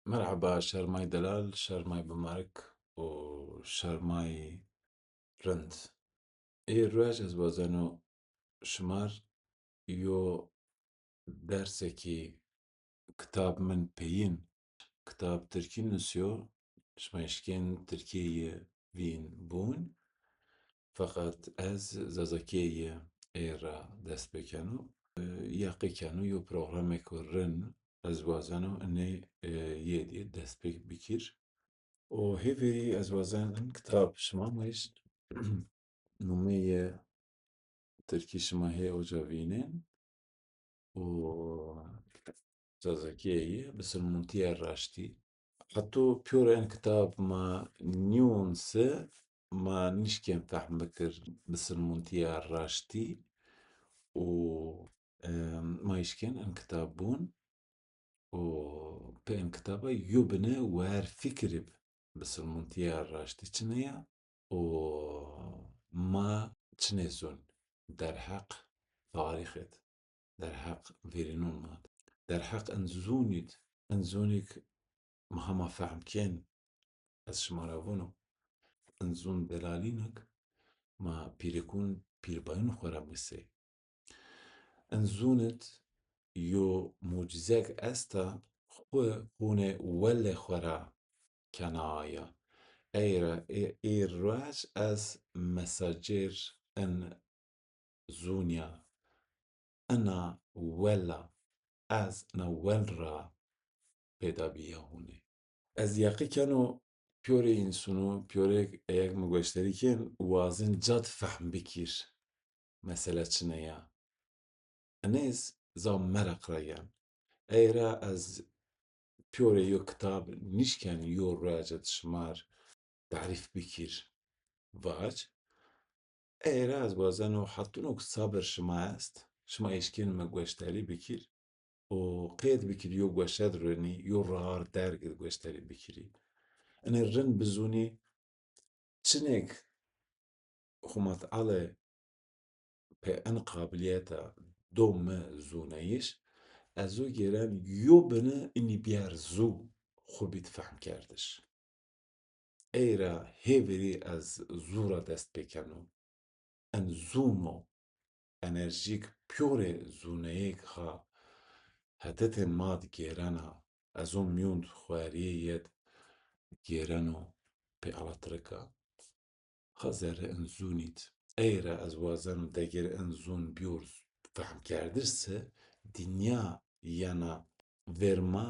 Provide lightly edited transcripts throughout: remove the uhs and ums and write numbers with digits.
مرحبا شرماي دلال شرماي بمارك وشرماي رند الرواج از بازنو شمار يو درسكي كتاب من بيين كتاب تركي نسيو شمايشكين تركية فين بون فقط از زازاكي ايرا دست بكنو ياقي كانو يو برنامج رن از بازنو اني يدي دست بكير وهيفي أزوازان كتاب شمامش نومية تركي شماهي أوجافينين و زازاكية بس المنتية الراشتي حطو بيور كتاب ما نيونسة ما نشكين فهم بكر بس المنتية الراشتي و ما يشكين ان كتابون وبين كتابة يبنى وار فكري بس المنتية الراشتي تشنيا وما تشنيزون در حق تاريخت در حق فيرينون مات در حق انزونيك مهما فهم كين از شمارابونو انزون دلالينك ما بيريكون بيرباين خورا بسي انزونت يو معجزك استا خو خونه وله خورا كنايا ايرا ايراج از مساجر ان زونيا انا ولا از نول را پیدا بیاهونه از یقی کنو پیوری انسونو پیوری ایک مگوشتری کن وازن جاد فهم بکیر مسئله چنه یا انیز زا مرق رایم ایرا از پیوری یو کتاب نشکن یو راجت شمار تعریف بکیر واج ایرا از بازنو حتونو صبر شما است شما ایشکین مگوشتری بکیر و قید بکیر یو گوشت رونی یو رار درگ گوشتری بکیری ان الرن بزوني تشنك خمات على بأن قابليتا دوم زونيش ازو گرن یو بنه اینی بیار زو خوبیت فهم کردش ایرا هیوری از زورا دست بکنو ان زومو انرژیک پیور زونیک ها هدت ماد گیرنا ازو میوند خواریت گیرنو پی علاترکا خزر انزونیت ایرا از وازن دگر انزون بیورز فهم کردرسه دنیا یانا ورما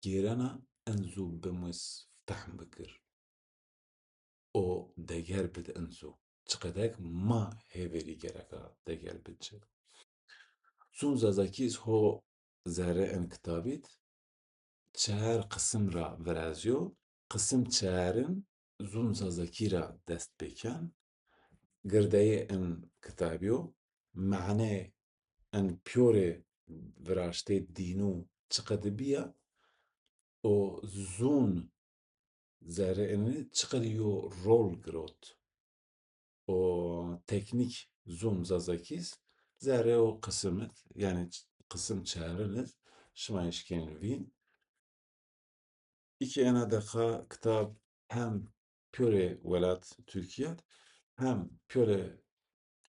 گیرنا انزو بموس فهم بکر او دگر بد انزو چقدر ما هیوری گرکا دگر بدچه سون زازاکیز هو زهره ان کتابیت چهار قسم را ورازیو قسم چهارن زون زازاکی را دست بکن گردەیە ئەم کتابیۆ معنێ ئەن پیۆرێ ڤراشتێ دین و چقەدە بیە ئۆ زوون زارە ئەنێ چقەدە یۆ ڕۆڵ گرۆت ئۆ تەکنیک زوم زازەکیز زارێ و قسمت yani قسم çağrınız şımayışken vin iki ena daka kitap hem pöre velat Türkiye hem pöre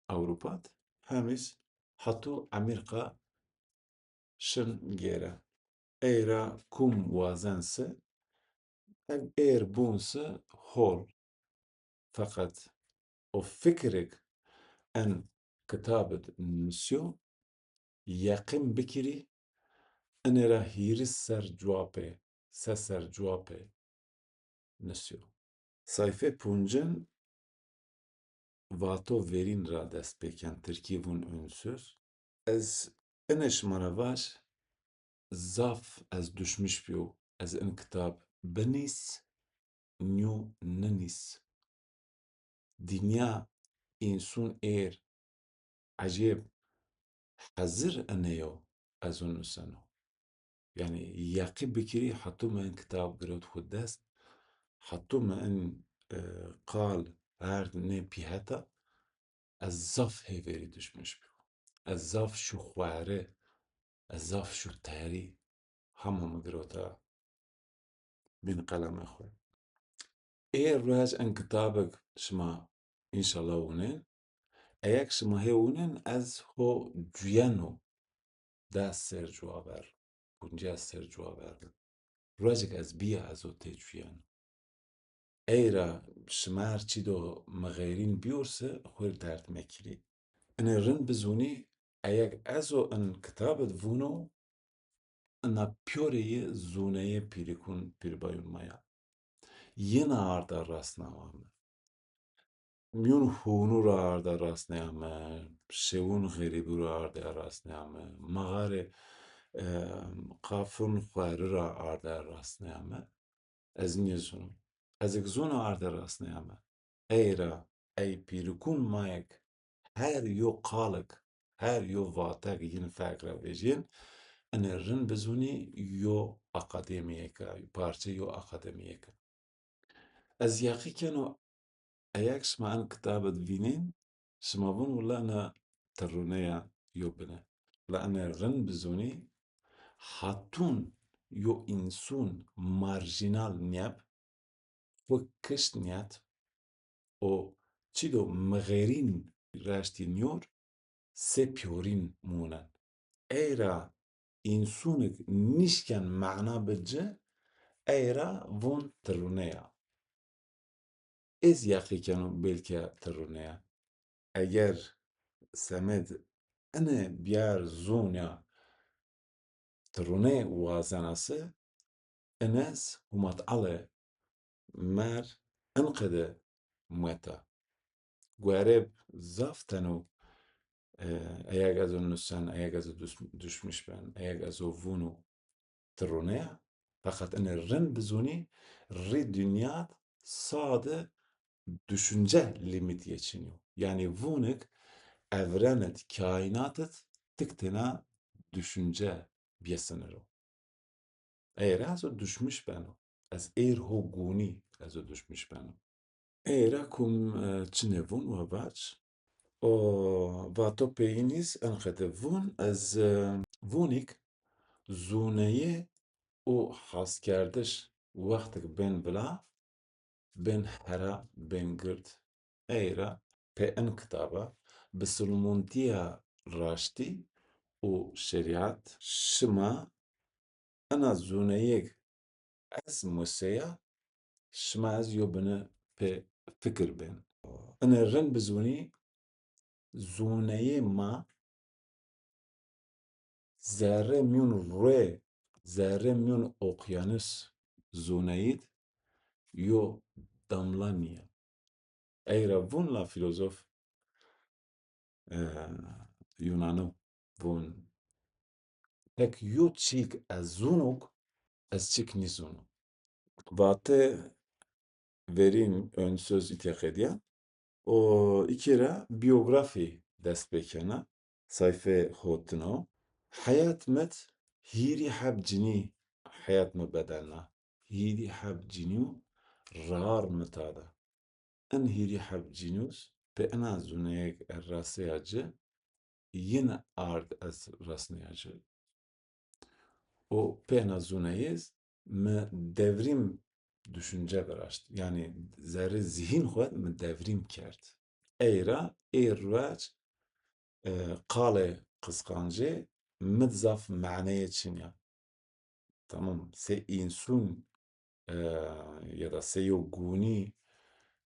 Avrupa'd hemiz hatû Amerîka şin gêre eyra kum wazense ev êr bûnse hol feqet o fikirek en kitabet nûsyo yeqîn bikirî enêra hîris ser ciwapê ser ciwapê nûsyo sayfê pûncin vato-verîn ra dest pêken tirkî bûn ûnsûz ez ene ji me re baş zaf ez düşmüş bîyo ez in kitab binîs nû ninîs dînya însûn êr ecêb hezir eneyo ez û nûseno yani yeqî bikirî hetû me in kitab girot xwe dest hetû me in qal her nê pîheta ez zaf hêverî düşmüş bîyo ez zaf şû xware ez zaf şû terî hema min girota بين قلم أخوي إيه الراج أن كتابك شما إن شاء الله ونين أياك شما هي ونين از هو جيانو دا سر جوابر بونجا سر جوابر راجك از بيا ازو تجيانو ايرا شمار چی دو مغيرين بيورسه خوير دارت مكري أنا رن بزوني أياك أزو أن كتابت فونو أنا بيوري زونية بيريكون بيربايون مايا ينا عرض راسنا وامه میون هونو را arda rastname, şevun geribi ra arda rastname, mağare qafun xwari ra arda rastname, ez nîzûm. Ez ê zûna arda rastname. Eyra ey pîrikûn mayek her yo qalek, her yo vatek yên fekra vêjin, enê rin bizûnî yo akademiyeke, parçe yo akademiyeke. Ez yaqî keno أياك شما أن كتابة فينين شما بون ولا أنا ترونيا يوبنا لأن رن بزوني هاتون يو إنسون مارجينال نياب و كشت نيات o çido mğerin raştî nyor se pyorîn mûnen. Eyra însunek nîşken meዕna bıcı eyra von tirûneya. Ez yaqî keno belki tirûneya. Eğer Semed ene biyar zûnya tirûnê wazenase enes humat ale mer enqede mweta. Guereb zaf teno eğer ezo nûsen, eğer ezo düşmüş ben, eğer ezo vûno tirûneya fakat ene rin bizûnî rê dünyat sade düşünce limit geçiniyor. Yani vûnek evrenet, kainatet tiktena düşünce biyesiniru. Eğer az düşmüş beno. Az eğer hoguni az düşmüş beno. Eğer kum çinevun ve baş o vato peyiniz enqede vun az vunik zuneye o haskerdiş vaktik ben bila ben hera ben girt. Eğer pe en kitaba بسلمونتيا راشتي وشريعت شما أنا زونيك از موسيا شما از يوبنا في فكر بين أنا رن بزوني زونية ما زارة ميون روي زارة ميون أوقيانوس زونيت يو داملانيا أيرا فون لا فيلوزوف يونانو فون tek yu çik ez zûnok ez çik nîzûnum. Vate verîn ön söz îteqediya o îkere biyografî dest pêkene sayfê hotino heyat met hîrî heb cinî heyat me bedelna hîrî heb cinî û rar mita de en hîrî heb cinûs pê ena zûneyek er rasteya ci yin ard ez rastneya ci o pena zûneyêz me devrîm düşünce biraşt. Yani zerre zihin xwe me devrîm kerd. Eyra ê reç qalê qisqancê min zaf meعنeyê çiniya. Tamam sê însun ya da sê yo gunî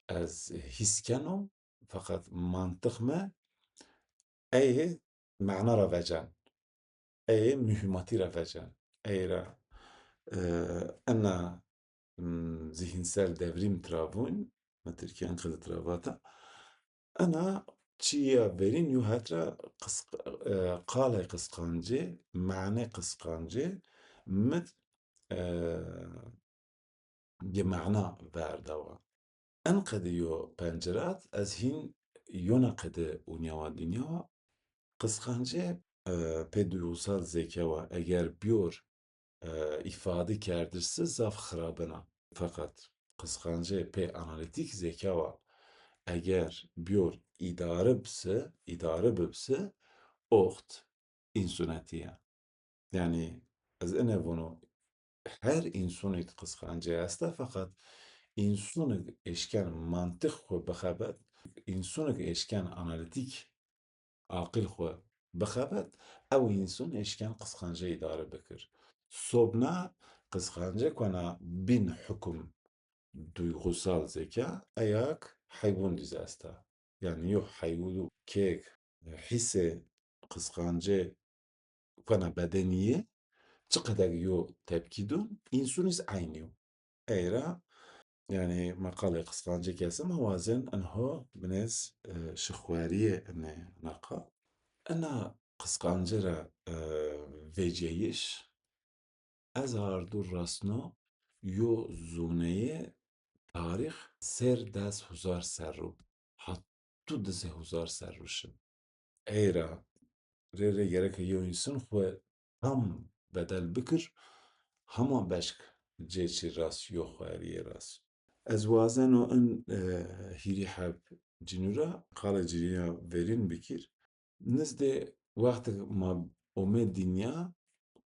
ez hîs keno fakat mantık me ê meعna re vecen. Ê mühimmatî re vecen. Eyra ena zihinsel devrim travûn me Tirkiyan xwe ditravata ena çiya verîn û hetra qalê qisqancê, meعنê qisqancê mit bi meعna berdawa. Enqedî yo pencerat ez hîn yona qede û nyawa dînyawa qisqancê pê duygusal zeka we eger biyor ifade kerdirse zaf xirabina. Fakat kıskancı pe analitik zeka var. Eğer biyor idare bipse oxt insünetiye. Yani ez ene bunu her insonê qisqancê heste feqet insonek êşken mantık xwe bixebet, insonek êşken analîtîk aqil xwe bixebet, ew înson êşken qisqanceyê dare bikir. Sobna qisqancek wena bin hukm duygusal zeka ayak heywan dîze est e. Yani yo kêk hîsê qisqancê wena bedeniyê çi qeder yo tepkî dûn, insonîs aynî yo. Eira yani maqalê qisqancekî hese ma wazin enho binêz ji xwariyê hene naqa. Ena qisqancê re vêceyîş ez ardû rastino yo zoneyê tarîx sêr dez huzar ser û hetû dizê huzar ser rûşin. Eira rê gerek e yo înson xwe tam bedel bikir, hema beşk cêçî rast yo xwariyê rast. Ez wazeno in hîrî heb cinûra qala cîniya verîn bikir. Nizdê wextek ma omê dînya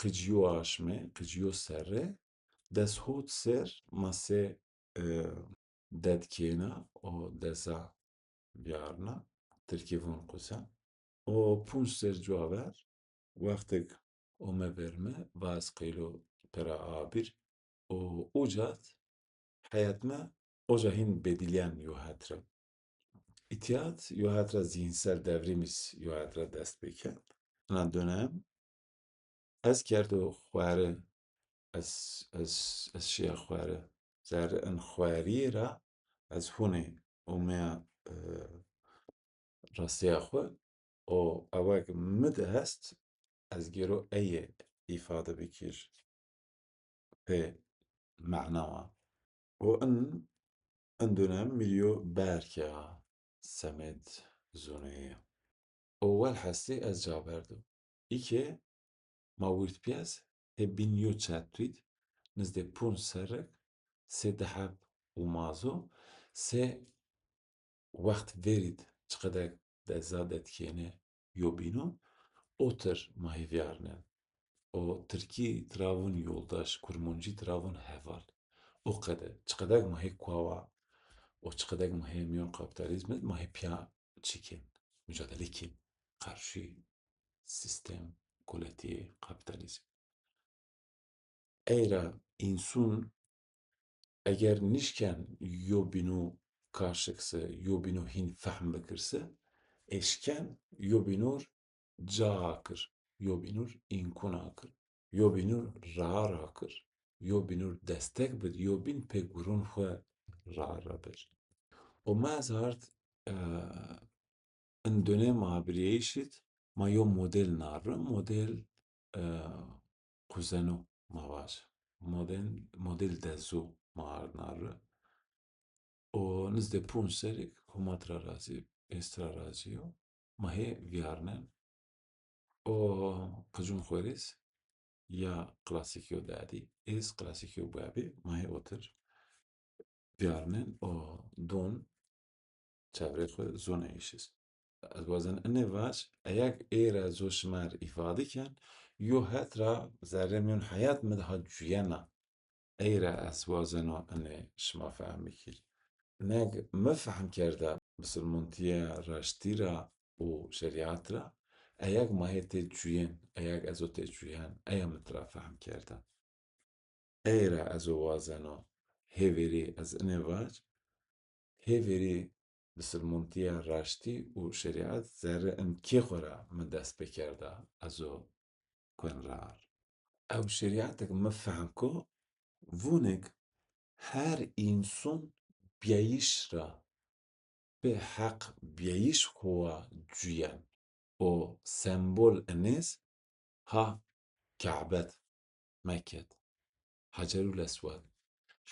qîciyo aşmê, qîciyo serrê, dezhot sêr ma sê dedkêna û deza biyarina tirkîvan qusa û pûnc sêr ciwaver wextek ome verme vaz qîlo pera abîr û ucat heyet me oja hîn bêdîliyan yo hetre. İtiyat yo hetre zînsel devrîmîs yo hetre dest pê kir. Hina dönem ez kerdo xware ez şiya xware zer in xwariyê re ez hûnê omeya rastiya xwe û ewek min de hest ez gêro eyê îfade bikir pê meዕna wan û in dönem mîrîyo berka Semêd zoneyê û wel hestî ez caberdim. Îkê ma wirtpiyez hê bîniyo çetwît nizdê pûnc serrek, sê diheb û mazo, sê wext verît çi qeder deza dedkêne yo bînûn, otir ma hêviyarine û tirkî tiravûn yoldaş, kurmancî tiravûn heval. O qeder, çi qeder ma hê kawa û çi qeder ma hê miyan kapitalizmê ma hê piya çîkên mücadele kên qarşî sistem kuletiyê kapitalizm. Eira înson eger nîşken yo bînû karşikse, yo bînû hîn fehm bikirse, êşken yo bînûr ca akir, yo bînûr înkûna kir, yo bînûr rihara kir, yo bînûr destek bid, yo bîn pê gurûn xwe rahara bir. û me ez ard in dönem abiriyeyî şît ma yo model narim, model kuzeno ma baş e. Model dezû ma ard nare û nizdê pûnc serek hûma tira razî, êstira razî yo ma hê viyarine û qicûn xwerîs ya klasîkî dadî, êz klasîkî babî ma hê otir viyarine û don çevrê xwe zonê îşîst. Ez dixwazim inê baş eyek êra zo şimer îfade kin, yo hetra zerrê miyon heyat me de hat cuyena. Eira ez wazeno inê şima fehm bikir. Nek me fehm kerda misilmantiya raştî ra û şerîat ra, eyek ma hê tê cuyên, eyek ez û tê cuyan, eya min tira fehm kerda. Eira ez ê wazeno hêverî ez inê baş, hêverî misilmantiya raştî û şerîat zerre in kê xwe re min dest pê kerda ez û kwên rar. Ew şerîatek me fehm ku vonek her înson biyayîş ra bi heq biyayîş xwe cuyan û sembol inês ha Keዕbet, Mekket, Hecerûl Eswed.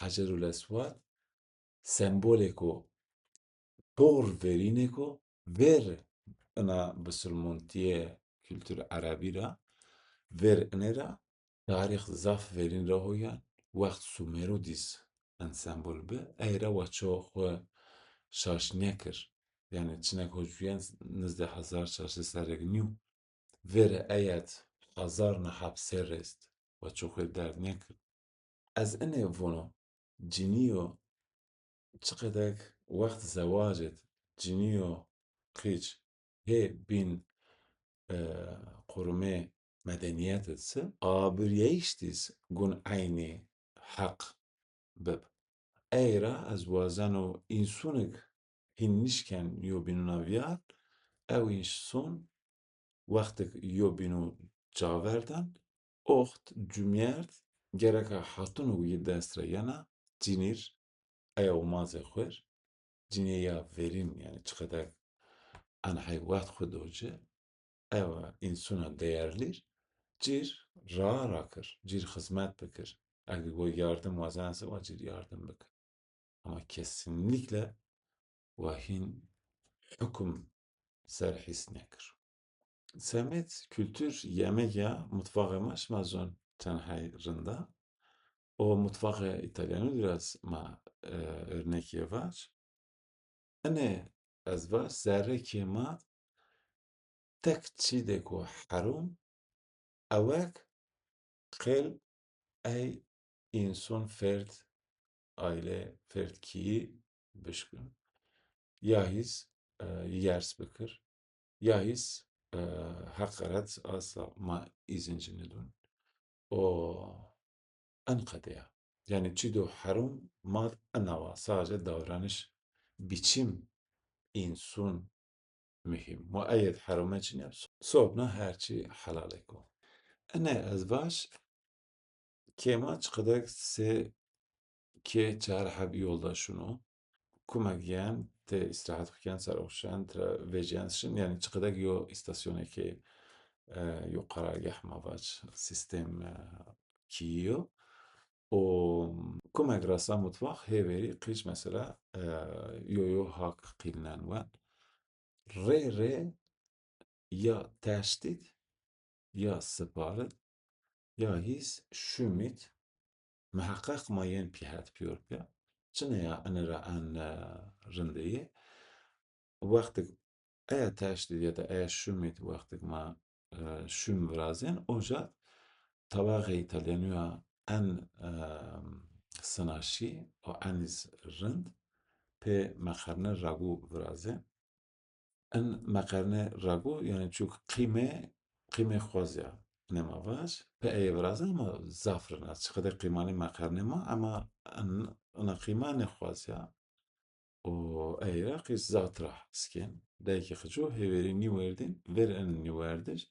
Hecerûl Eswed sembolê ku pir verîne ku vêr ina bisilmantiyê kültûra erebî ra vêr inê ra tarîx zaf verîn re hoyan wext Sûmer û dîs in sembol bi eyre we çawa xwe şaşînê kir. Yani çinek xwe cuyan nizdê hezar şaşî serek nî û vêr eyet hezar û niheb sêr rêst we çawa xwe derd nekir. از انه ونو جنيو چقدر وقت زواجت جنيو قيج هي بين قرمه medeniyet ise abiriyiştiz gun aynı hak bib. Eira az wazano insunik hinnişken yo binunaviyat ew insun wextek yo binu caverdan oxt cumyert gereka hatun wî dest re yana cinîr eya û mazê xwir cinê ya verin yani çiqedek enhey wext xwe doce ew insûna değerlir cir rahat rakir, cir hizmet bikir. Eğer o yardım vazense o cir yardım bikir. Ama kesinlikle vahin hüküm serhis nekir. Semet kültür yemek ya mutfağı maş mazon tenhay rında. O mutfağı İtalyanı biraz ma örnek var. Ane az var zerre kema tek çide ko harum evek qel ey insan fert aile fertkiyi bişkin. Yahis yers bikir. Yahis hakaret asla ma izincini dun. O enkadeya. Yani çido harum ma anava. Sadece davranış biçim insun mühim. Muayyed harume için yapsın. Sobna herçi halal eko. Ene ezbaş kema çıkıdak se ke çare habi yolda şunu. Kumagiyen te istirahat bikən seroxşan tra vêjiyenshin yani çiqedek yo istasyonekê yo qarargeh mavaç sistem kîyo û kumek rasa mutfax hêverî qîj mesela yo hak qîlinen we rê rê ya teştît ya siparit ya hîs şûmît miheqeq ma yên pîhat pîyorpya çine ya enira en rindeyê wextek eya teştît ya da eya şûmît wextek ma şûm virazên oja tawaxê îtalyanî ya en sinaşî û en rind pê meqerne ragû virazê. En meqerne ragû yani çûk qîmê xwaz ya nemavaj pê eyê virazin ama zaf rin ez çiqedek qîmanî meqernê ma ama ena qîma nexwaz ya û eyra qîz zatra skên dayekî xeçû hêverî nîwerdîn vêr en nîwerdiş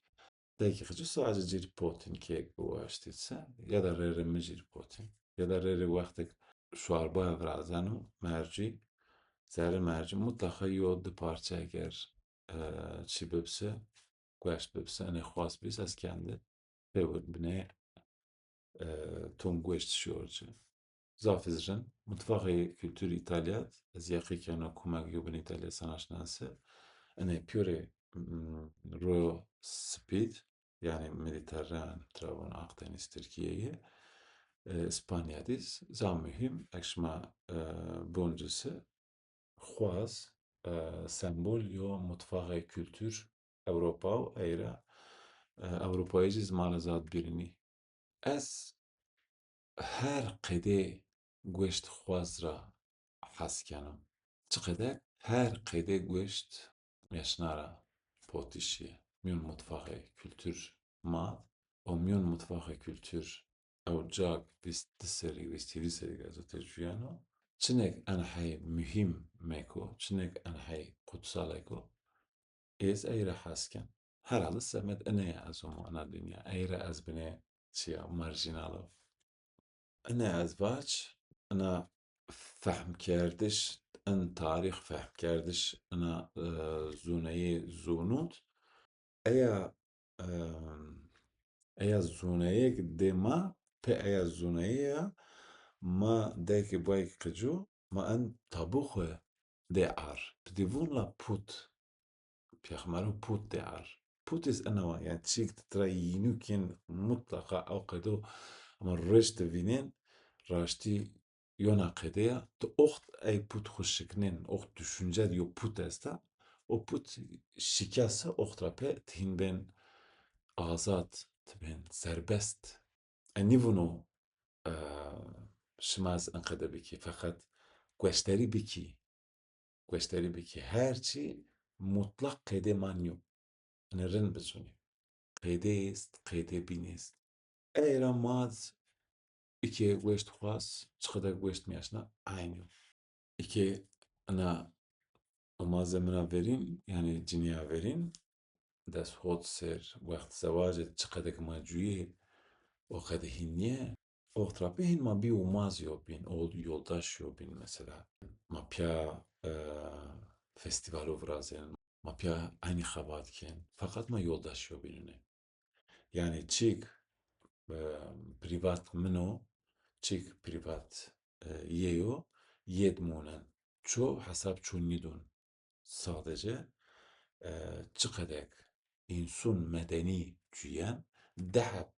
dayekî xeçû sadece cîr potîn kêk biwaştîtse ya da rêrê min cîr potîn ya da rêrê wextek şorbaya virazan û mercî zerre merci mutlaka yo di parça eger çi bibse goşt bibse enê xwas bîst ez kendi pêwir binê tom goşt şiyorci. Zafizrin mutfağı kültür İtalya ez yaqîkena kumek yo bin İtalya sanaşnase enê pure ro spîd yani Mediterran Travan Akdeniz Türkiye'ye İspanya diz zam mühim ekşma boncası xwaz sembol yo mutfaxa kültür Ewropa û eyra Ewropayê jî zimana zadbirînî. Ez her qedê goşt xwaz ra hez kenim. Çiqedek her qedê goşt meşnara potîşiye. Mîyon mutfaxa kültür ma û mîyon mutfaxa kültür ew cak bîst du serî bîst hêdî serî ez û te ciyano çinek enhey mühim meko, çinek enhey kutsal eko ez eyra hez kem. Herhalde semet eneye ez û ana dünya. Eyra ez binê çiya marjinalo. Ene ez vaç ena fehm kerdiş en tarîx fehm kerdiş ena zûneyê zûnût eya eya zûneyek dê ma pê eya zûneyê ya ma dayekî bayekî qicû ma en tabû xwe dê ar. Pidîvûn la pût pêxmerû pût dê ar. Pûtês enawa yani çîk tira yînûkên mutlaka ew qedo ama rêj divînên raştî yona qedeya tu oxt ey pût xwe şiknên oxt düşünce yo pût est e o pût şikese oxtra pê tihîn bên azad tibên serbest. Nîvûno شماز انقدر بکی فقط گوشتری بکی هرچی مطلق قیده مانیو نرن بزونی قیده است قیده بینیست ایرا ماز iki گوشت خواست چقدر گوشت میاشنا aynı iki ana malzemena verin yani ciniye verin دست خود سر وقت زواجت چقدر ما جویی o kadar hinniye o trapehin ma bir umaz yobin ol yoldaş yobin mesela ma pya festival ovrazen ma pya aynı xabatken fakat ma yoldaş yobinine yani e, privat mino çik privat yeyo yedmunen ço hesap çunnidun sadece çıkadek insun medeni cüyen dehab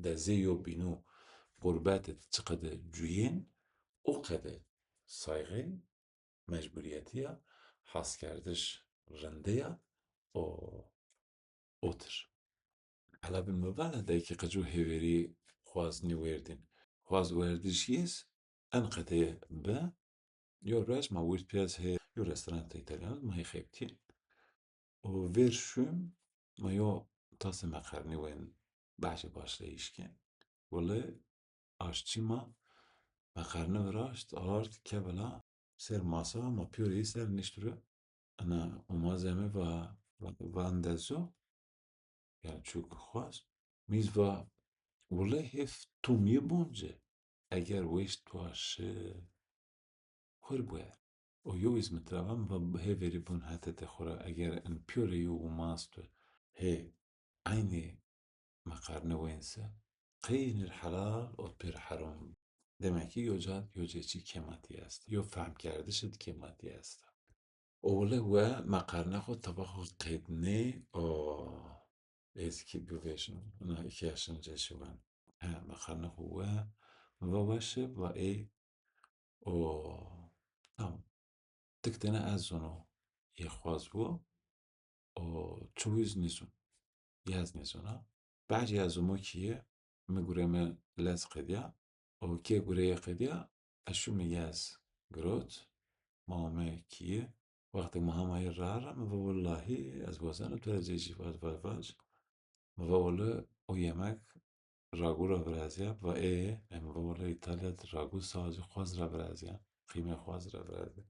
ده زیو بینو قربتت چقدر جوین او قدر سایغه مجبوریتیه حس کردش رنده او اوتر حالا بالمبالغ ده که قجو هیوری خواز نیوردین خواز وردش یس انقدر به یو راش ما ورد پیاز هی یو رستوران ایتالیان ما هی خیبتین و ورشوم ما یو تاس مقرنی وین باشه ایشکن ولی aşçıma makarna veraşt art kevela ser masa ma püri ser nişturu ana o malzeme va andezo yani çok xwaz miz va valla hef tumiye bonce eğer weş tuaşı xwer bue o yo iz mitravam va heveri bun hete te xura eğer en püri yo mastu he aynı makarna wense قین الحلال و پیر حرام دمکی یوجد چی کماتی است یو فهم کرده شد کماتی است اوله و مقرنه خود طبق خود قید نه او ایزی که بیوشن نه ایکی اشن جشوان مقرنه خود و باشه و ای او tam تکتنه از اونو یه خواز بو او چویز نیزون یز نیزونا بعضی از اونو کیه میگوره لز قدیا او که گوره قدیا اشو میگز گروت مامه کیه وقتی مهمه راره مو والله از وزن تو از جیفات واج مو والله او yemek راگو را برازیا و ام والله ایتالیا راگو سازی خواز را برازیا قیمه خواز را برازیا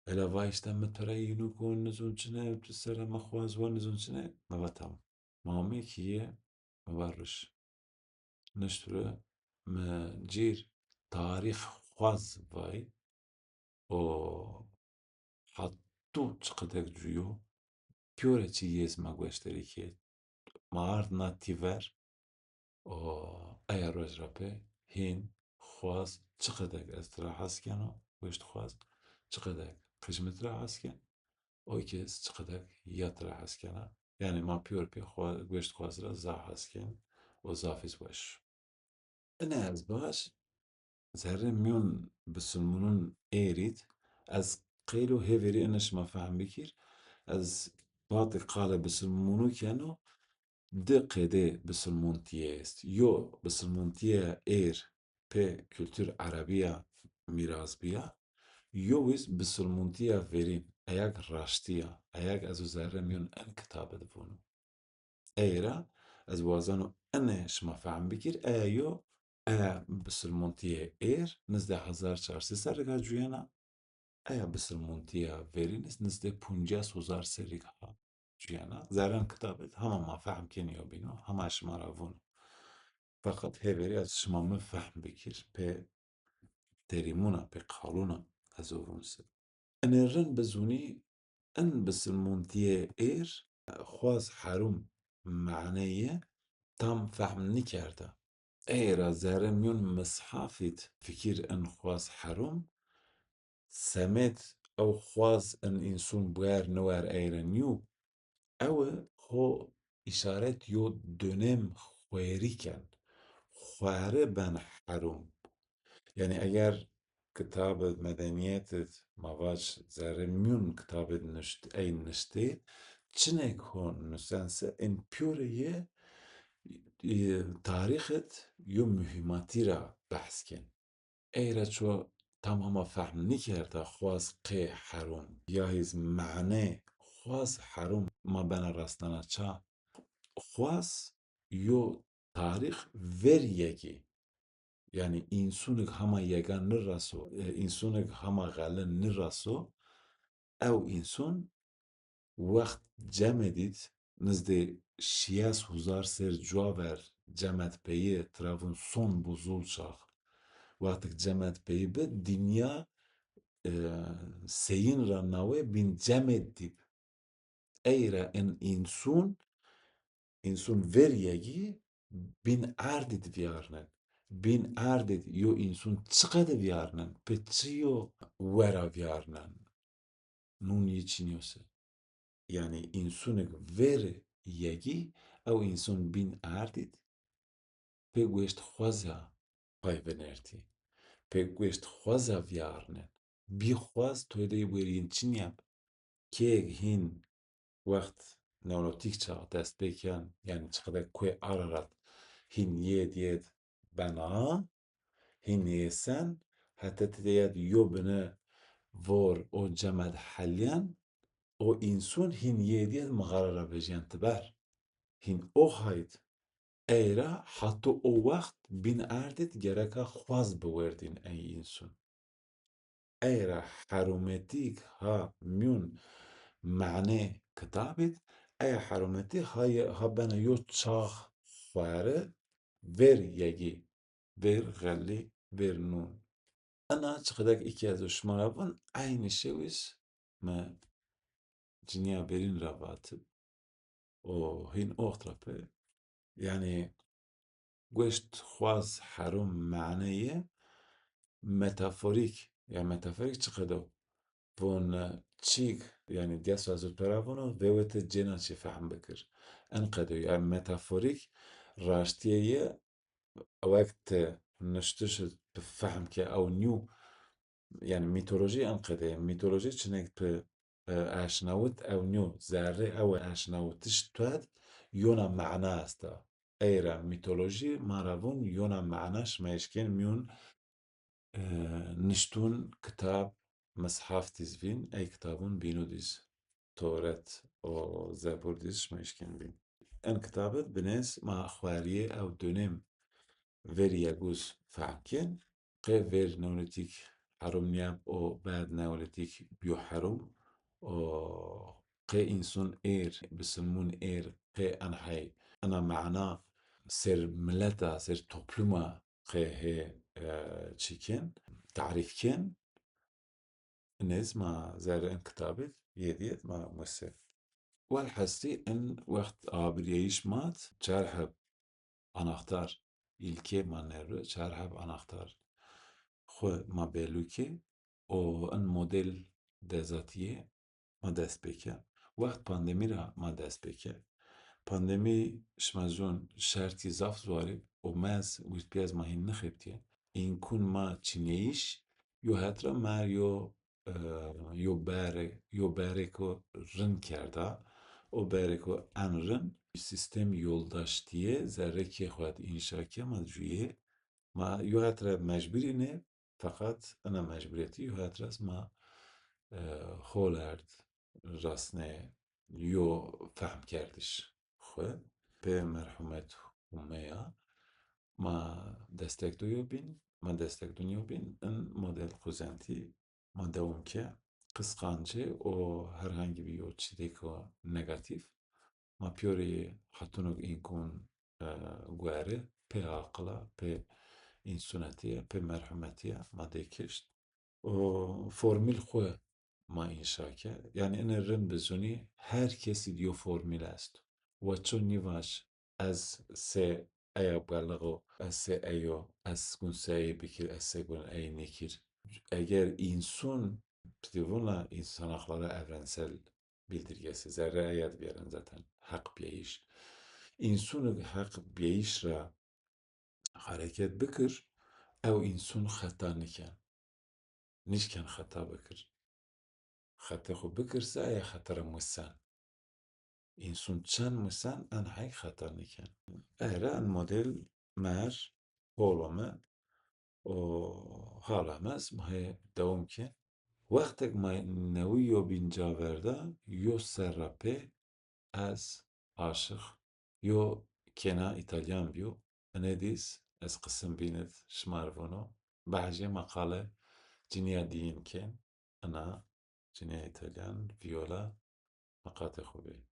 الا وایشتم متره اینو کن نزون چنه سر مخواز و نزون چنه مبتم مامه کیه مبرش نشتره جیر تاریخ خواز وای و حتو چقدر جویو پیوره چی یز ما گوشتری که مارد ناتیور و ایا روز راپه هین خواز چقدر استراحت کنه گوشت خواز چقدر قسمت راحت کن o kez çıkarak yatra haskena. Yani ma pior pi gweşt xwazira za hasken o zafiz baş. Ne az baş zerre myon bisulmunun erit az qeylo heveri eneş ma fahm bikir az batı qala bisulmunu keno de qede bisulmuntiye est. Yo bisulmuntiye pe kültür Arabiya miras biya Yowis bisulmuntiya verîn eyek raştiya eyek ez û zerre mîyon en kitabê dibûn eira ez wazano enê şima fehm bikir eya yo eya bisulmontiyê êr nizdeh hezar çar sê serrêka cuyana eya bisulmontiya verî nizdeh punceh hezar serrêka cuyana zerren kitabê hema ma fehm keniyo bîno hema şima re vûn feqet hêverî ez şima min fehm bikir pê terîmûna pê qalûna ez û vûn ser Enerjin bizûnî en bisilmontiyê êr xwaz herûm meعنeyê tam fehm nikirde. Eira zerre mîyon mishafît fikir en xwaz herûm semet ew xwaz en înson bûyer niwer eire nû ew e xwe îşaret yo dönem xwerîken xware ben herûm. Yani eğer kitabı medeniyetet mavaç zerremyun kitabı nişte, çinek hon nüsense en püreye تاریخت یو mühimmatî ra behs kên. Eire ço tam hema fehm nikirde xwaz qê herûm ya hêz meعنê xwaz herûm ma bena rastana ça? Xwaz yo tarîx veriyekê yani însûnek hema yegan niraso, însûnek hema xelin niraso, ew însûn wext cemê dît nizdê 60,000 sêr caver cemet peyî tiravûn son bû Zûlşax. Wextek cemet peyî bi dînya seyîn ra navê bîn cemê dîb. Eire in însûn veriyekî bîn erdê diviyarinin. Bîn erdê yo însûn çi qede viyarinin? Pê çi yo wera viyarinin? Nûn yê çînîyose. Yani însûnek veriyekî ew însûn bîn erdê pê guêşt xweza xwe venêrtî. Pê guêşt xweza viyarinin. Bîxwaz toydê weriyên çi niya? Kêk hîn wext neolîtîk çax dest pê kiyan yani çiqede kwê Ararat hîn yêd bena, hîn êsen hete têyed yo bine vor o cemet helyan o însûn hîn yêdiyed mixarara bêjiyan tiber. Hîn o hayt eira hatû o wext bîn erdê gereka xwaz biwerdîn ey însûn. Eira herûmetîk ha mîn meعنê kitabê eya herûmetî ha bena yo çax xware vêr yekî, vêr xelî, vêr nûn. Ena çiqedek îkî ez û şimara bin aynî şewîş me ciniya berîn ra hatib û hîn oxtra pê yani guêşt xwaz herûm meعنeyê metaforîk ya metaforîk çiqede bon çîk yani diyasa zûperabûna vê wete cêna çê fehm bikir. Enqede yani metaforîk raştiyê ye wek te niştişt bi fehm ke ew nû yani mîtolojî enqede ye. Mîtolojî çinek bi aşinawit ew nû zerrê ew ê aşinawitiş twed yona meعna est a. Eira mîtolojî maravûn yona meعنaş meşkên mîn niştûn kitab mishaf dîzvîn ey kitabûn bînû dîz. Toret û Zebûr dîz meşkên bîn. Em kitabet binês ma xwariyê ew dûnêm verî yekûz fehm kên qê vêr neolîtîk herûm niya û bed neolîtîk bîyo herûm û qê însûn êr bi silmûn êr qê en hey ena meعna ser milleta ser toplûma qê hê çîkên تعریف kên nêz ma zerre em kitabê yêdiyet ma wese. Welhesî in wext abiriyeyîş mat çar heb anahtar îlkê ma nevre çar heb anahtar xwe ma belûkê û in model dezatiyê ma dest pê ke. Wext pandemî ra ma dest pê ke. Pandemî ji mezûn şertî zaf zwarî û mez wîstpiyez ma hîn nixebitiye. Înkûn ma çîneyîş yo hetra mer yo berê ku rin kerda û berê ku en rin sîstem yoldaştiyê zerrekê xwe înşa kir ma cûyê ma yo hetre mecbûrî ne feqet ena mecbûriyetî yo hetres ma holerd rastne yo fehm kerdiş xwe pê merhemet û meya ma destekdûyo bîn ma destekdûniyo bîn in model xuzentî ma dewam ke qisqancê û herhangî bî yo çîrêk û negatîv ma pyorê hetinok înkûn gwere pê aqila pê însunetî ye pê merhemetiye ma dê kişt û formîl xwe ma înşa ke yani ine rin bi zûnî her kesî diyo formîl est we çi nîvaş ez sê eya beliqo ez sê eyo ez gûn seyê bikir ez sê gûn eyê nekir eger însûn pidîvûna însan haklara evrensel bildirgesi zerre eya dibiyarin zaten heq biyeyîş însûnek heq biyeyîş ra hereket bikir ew însûn xeta nike nîşken xeta bikir xetê xwe bikirse eya xeteran wisa İnsun çan mısan an hay خطرناکن. Era an model mer polame o halamaz mahe devam ki. Vaktek ma neviyo binca verda yo serrape az aşık yo kena İtalyan biyo. Anedis az kısım binet şmarvono. Bahçe makale ciniya diyin ken ana ciniya İtalyan viola مقاطع خوبی